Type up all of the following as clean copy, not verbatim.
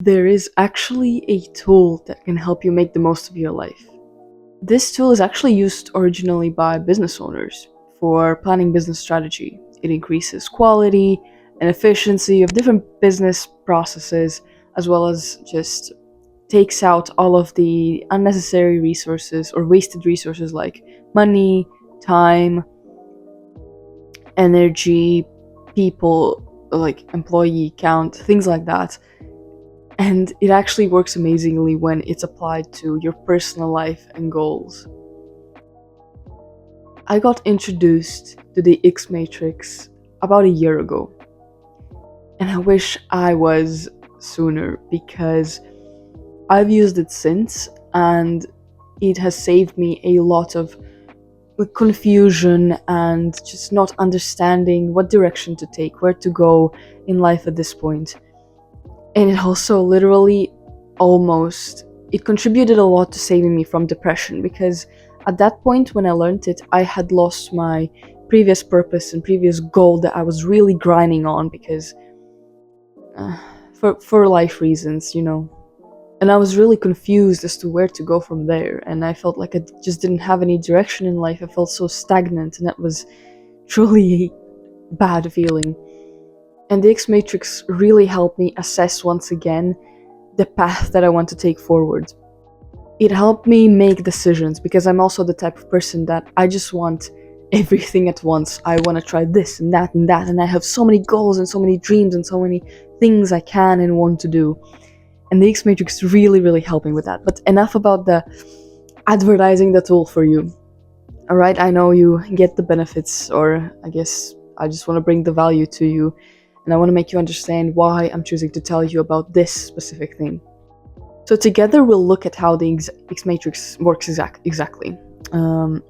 There is actually a tool that can help you make the most of your life. This tool is actually used originally by business owners for planning business strategy. It increases quality and efficiency of different business processes, as well as just takes out all of the unnecessary resources or wasted resources like money, time, energy, people, like employee count, things like that. And it actually works amazingly when it's applied to your personal life and goals. I got introduced to the X Matrix about a year ago, and I wish I was sooner because I've used it since, and it has saved me a lot of confusion and just not understanding what direction to take, where to go in life at this point. And it also literally almost it contributed a lot to saving me from depression because at that point when I learned it, I had lost my previous purpose and previous goal that I was really grinding on because uh, for life reasons, and I was really confused as to where to go from there, and I felt like I just didn't have any direction in life. I felt so stagnant, and that was truly a bad feeling. And the X Matrix really helped me assess once again the path that I want to take forward. It helped me make decisions because I'm also the type of person that I just want everything at once. I want to try this and that and that, and I have so many goals and so many dreams and so many things I can and want to do. And the X Matrix really, really helped me with that. But enough about the advertising the tool for you. Alright, I know you get the benefits, or I guess I just want to bring the value to you, and I want to make you understand why I'm choosing to tell you about this specific thing. So together we'll look at how the X Matrix works exactly. You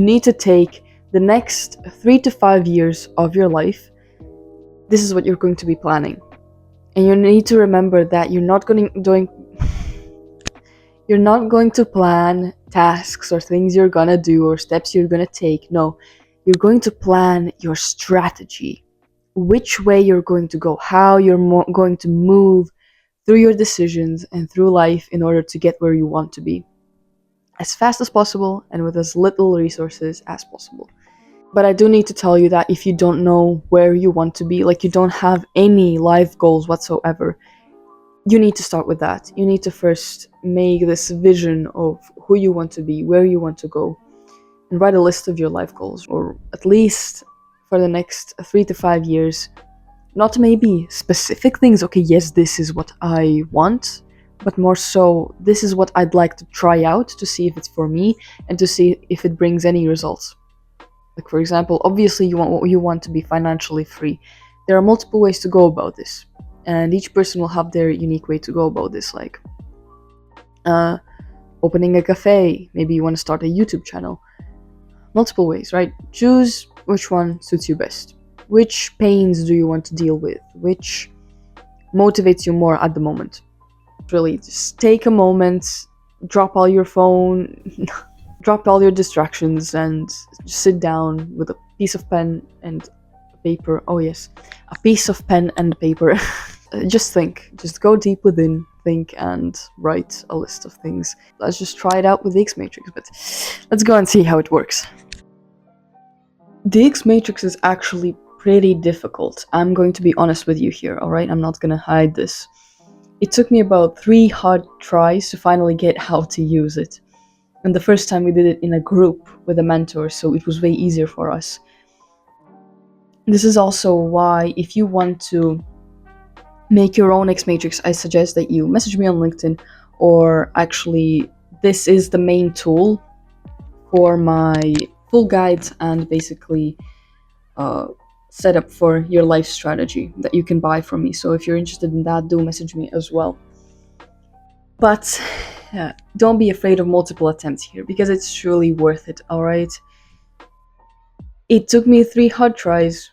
need to take the next 3 to 5 years of your life. This is what you're going to be planning. And you need to remember that you're not going to plan tasks or things you're gonna do or steps you're gonna take. No, you're going to plan your strategy, which way you're going to go, how you're going to move through your decisions and through life in order to get where you want to be as fast as possible and with as little resources as possible. But I do need to tell you that if you don't know where you want to be, like you don't have any life goals whatsoever, you need to start with that. You need to first make this vision of who you want to be, where you want to go, and write a list of your life goals, or at least for the next 3 to 5 years. Not maybe specific things, okay, yes, this is what I want, but more so, this is what I'd like to try out to see if it's for me and to see if it brings any results. Like, for example, obviously you want to be financially free. There are multiple ways to go about this, and each person will have their unique way to go about this, like opening a cafe, maybe you want to start a YouTube channel. Multiple ways, right? Choose which one suits you best. Which pains do you want to deal with? Which motivates you more at the moment? Really, just take a moment, drop all your phone, drop all your distractions, and just sit down with a piece of pen and paper. Oh yes, a piece of pen and paper. Just think, just go deep within, think, and write a list of things. Let's just try it out with the X Matrix, but let's go and see how it works. The X Matrix is actually pretty difficult. I'm going to be honest with you here, alright? I'm not gonna hide this. It took me about 3 hard tries to finally get how to use it. And the first time we did it in a group with a mentor, so it was way easier for us. This is also why, if you want to make your own X Matrix, I suggest that you message me on LinkedIn, or actually, this is the main tool for my full guide and basically setup for your life strategy that you can buy from me. So if you're interested in that, do message me as well. But don't be afraid of multiple attempts here because it's truly worth it, alright? It took me 3 hard tries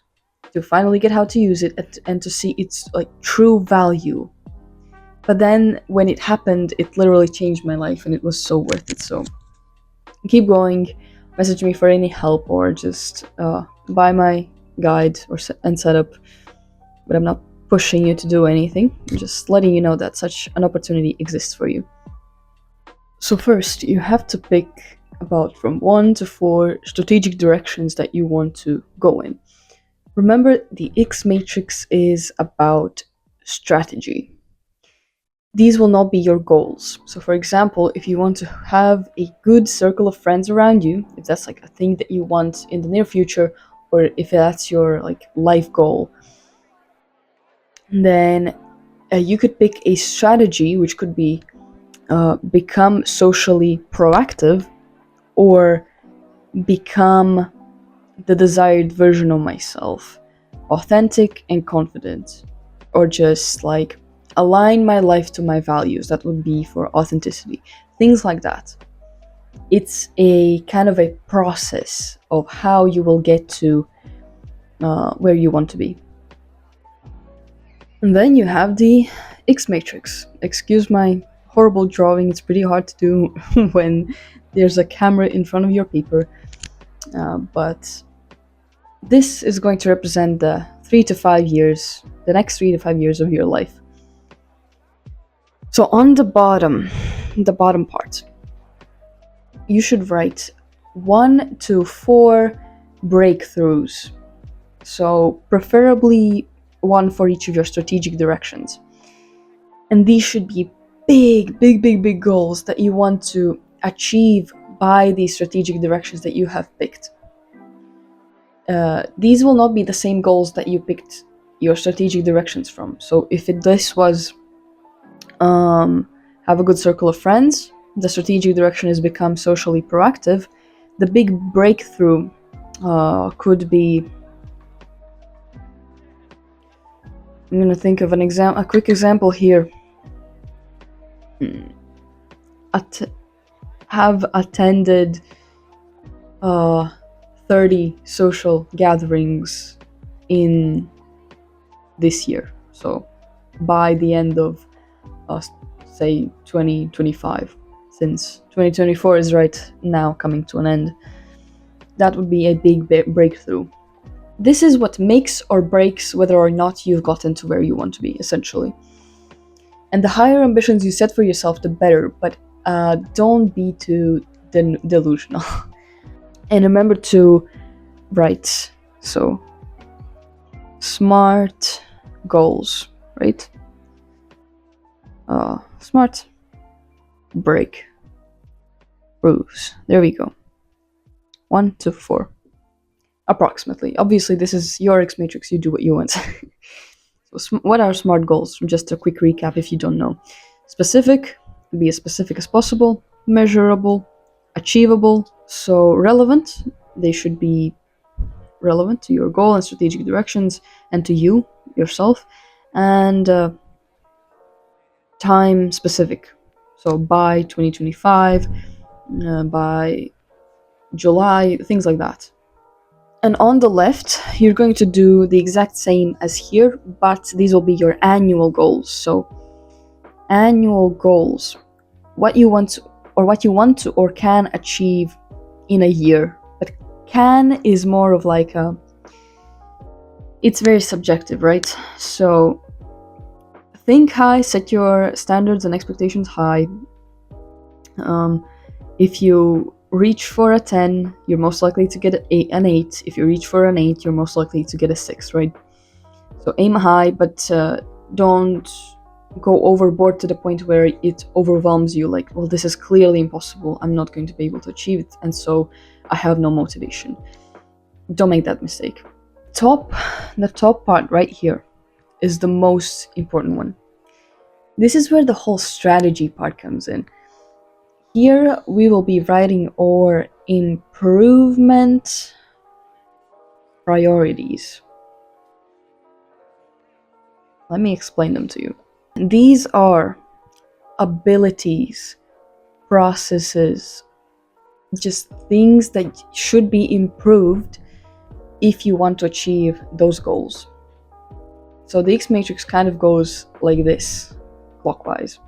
to finally get how to use it and to see its like true value. But then when it happened, it literally changed my life and it was so worth it. So keep going, message me for any help, or just buy my guide and setup. But I'm not pushing you to do anything. I'm just letting you know that such an opportunity exists for you. So first, you have to pick about from 1 to 4 strategic directions that you want to go in. Remember, the X matrix is about strategy. These will not be your goals. So for example, if you want to have a good circle of friends around you, if that's like a thing that you want in the near future, or if that's your like life goal, then you could pick a strategy which could be become socially proactive, or become the desired version of myself, authentic and confident, or just like align my life to my values. That would be for authenticity, things like that. It's a kind of a process of how you will get to where you want to be. And then you have the X matrix. Excuse my horrible drawing, it's pretty hard to do when there's a camera in front of your paper, but this is going to represent the 3 to 5 years, the next 3 to 5 years of your life. So on the bottom part, you should write 1 to 4 breakthroughs. So preferably 1 for each of your strategic directions. And these should be big goals that you want to achieve by these strategic directions that you have picked. These will not be the same goals that you picked your strategic directions from. So if this was have a good circle of friends, the strategic direction is become socially proactive, the big breakthrough could be, I'm going to think of a quick example here. Have attended 30 social gatherings in this year. So by the end of say 2025, since 2024 is right now coming to an end, that would be a big breakthrough. This is what makes or breaks whether or not you've gotten to where you want to be, essentially. And the higher ambitions you set for yourself, the better, but don't be too delusional. And remember to write, so SMART goals, right? SMART breakthroughs. There we go. 1 to 4. Approximately. Obviously, this is your X matrix, you do what you want. So what are SMART goals? Just a quick recap if you don't know. Specific, be as specific as possible. Measurable, achievable, so relevant. They should be relevant to your goal and strategic directions and to you, yourself. And time specific. So by 2025, by July, things like that. And on the left, you're going to do the exact same as here, but these will be your annual goals. So annual goals, what you want to or can achieve in a year. But can is more of like it's very subjective, right? So think high, set your standards and expectations high. If you reach for a 10, you're most likely to get an 8. If you reach for an 8, you're most likely to get a 6, right? So aim high, but don't go overboard to the point where it overwhelms you, like, well, this is clearly impossible, I'm not going to be able to achieve it, and so I have no motivation. Don't make that mistake. The top part right here is the most important one. This is where the whole strategy part comes in. Here we will be writing our improvement priorities. Let me explain them to you. These are abilities, processes, just things that should be improved if you want to achieve those goals. So the X matrix kind of goes like this, clockwise.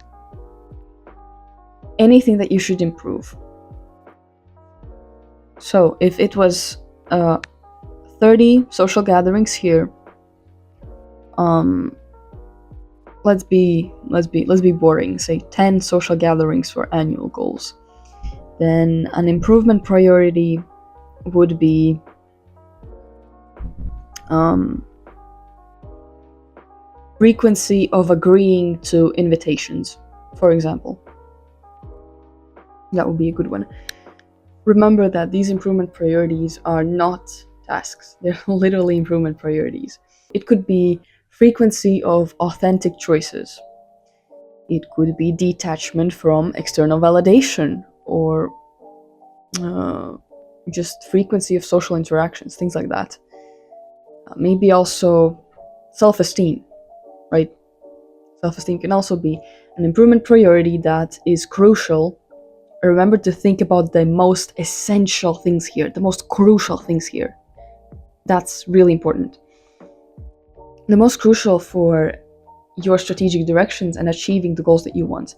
Anything that you should improve. So if it was 30 social gatherings here, let's be boring. Say 10 social gatherings for annual goals. Then an improvement priority would be frequency of agreeing to invitations, for example. That would be a good one. Remember that these improvement priorities are not tasks. They're literally improvement priorities. It could be frequency of authentic choices. It could be detachment from external validation, or just frequency of social interactions, things like that. Maybe also self-esteem, right? Self-esteem can also be an improvement priority that is crucial. Remember to think about the most essential things here, the most crucial things here. That's really important. The most crucial for your strategic directions and achieving the goals that you want.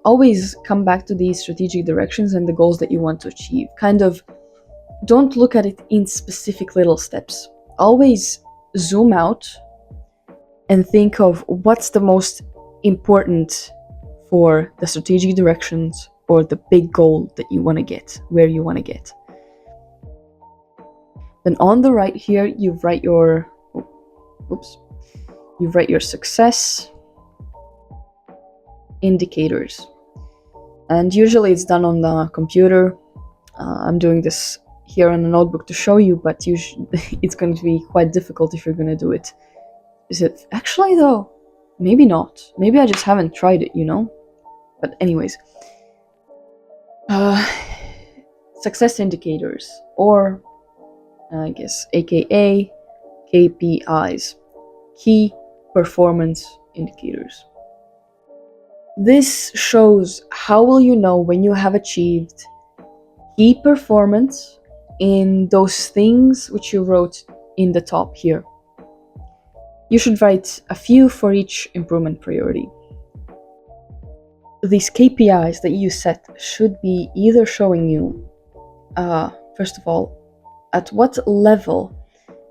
Always come back to these strategic directions and the goals that you want to achieve. Kind of don't look at it in specific little steps. Always zoom out and think of what's the most important for the strategic directions or the big goal that you want to get, where you want to get. Then on the right here, you write your success indicators. And usually it's done on the computer. I'm doing this here on a notebook to show you, but it's going to be quite difficult if you're going to do it. Is it? Actually, though, maybe not. Maybe I just haven't tried it, But anyways, success indicators, or I guess aka KPIs, key performance indicators. This shows how will you know when you have achieved key performance in those things which you wrote in the top here. You should write a few for each improvement priority. These KPIs that you set should be either showing you, first of all, at what level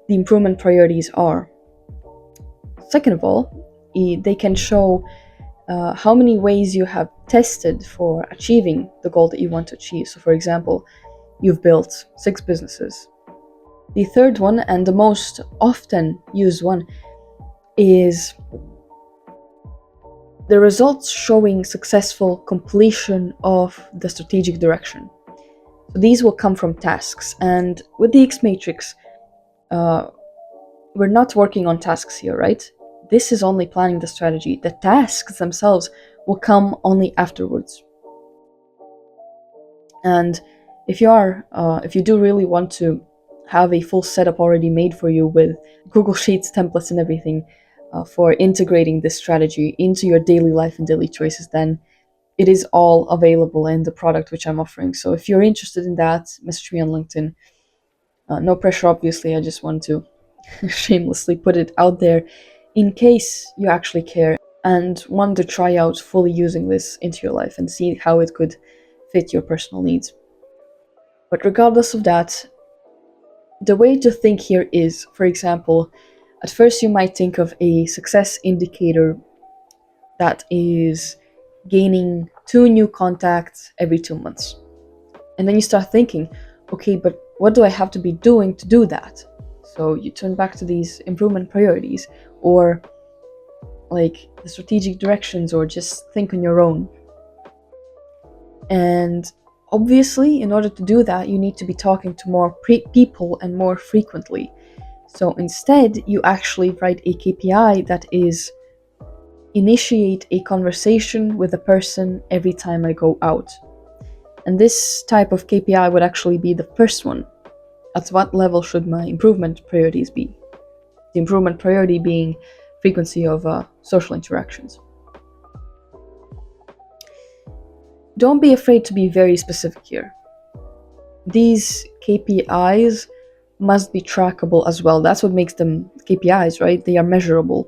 the improvement priorities are. Second of all, they can show how many ways you have tested for achieving the goal that you want to achieve. So for example, you've built 6 businesses. The third one, and the most often used one, is the results showing successful completion of the strategic direction. So these will come from tasks, and with the X matrix, we're not working on tasks here, right? This is only planning the strategy. The tasks themselves will come only afterwards. And if you do really want to have a full setup already made for you with Google Sheets, templates, and everything for integrating this strategy into your daily life and daily choices, then it is all available in the product which I'm offering. So if you're interested in that, message me on LinkedIn. No pressure, obviously. I just want to shamelessly put it out there in case you actually care and want to try out fully using this into your life and see how it could fit your personal needs. But regardless of that, the way to think here is, for example, at first you might think of a success indicator that is gaining 2 new contacts every 2 months. And then you start thinking, okay, but what do I have to be doing to do that? So you turn back to these improvement priorities, or like the strategic directions, or just think on your own. And obviously, in order to do that, you need to be talking to more people and more frequently. So instead, you actually write a KPI that is initiate a conversation with a person every time I go out. And this type of KPI would actually be the first one. At what level should my improvement priorities be? The improvement priority being frequency of social interactions. Don't be afraid to be very specific here. These KPIs must be trackable as well. That's what makes them KPIs, right? They are measurable.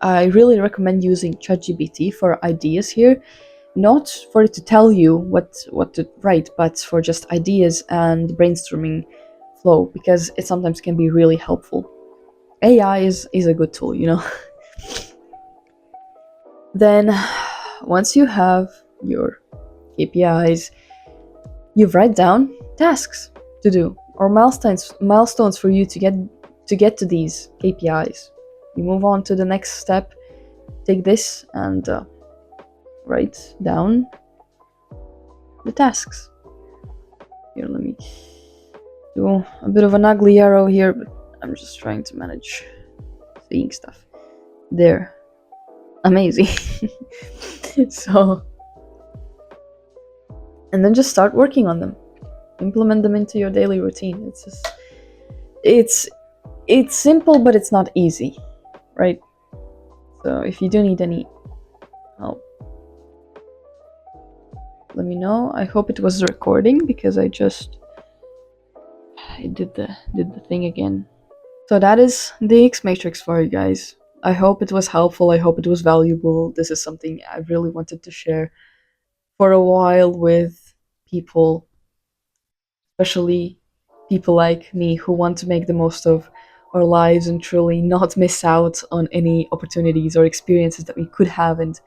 I really recommend using ChatGPT for ideas here, not for it to tell you what to write, but for just ideas and brainstorming flow, because it sometimes can be really helpful. AI is a good tool, Then, once you have your KPIs, you write down tasks to do or milestones for you to get to these KPIs. You move on to the next step. Take this and write down the tasks. Here, let me do a bit of an ugly arrow here, but I'm just trying to manage seeing stuff. There. Amazing. So, and then just start working on them. Implement them into your daily routine. It's simple, but it's not easy, right? So if you do need any help, let me know. I hope it was recording because I did the thing again. So that is the X matrix for you guys. I hope it was helpful. I hope it was valuable. This is something I really wanted to share for a while with people, especially people like me who want to make the most of our lives and truly not miss out on any opportunities or experiences that we could have, and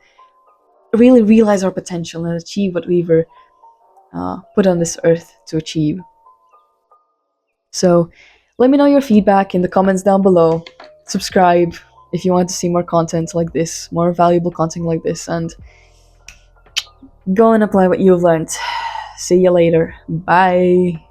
really realize our potential and achieve what we were put on this earth to achieve. So let me know your feedback in the comments down below. Subscribe if you want to see more content like this, more valuable content like this, and go and apply what you've learned. See you later. Bye.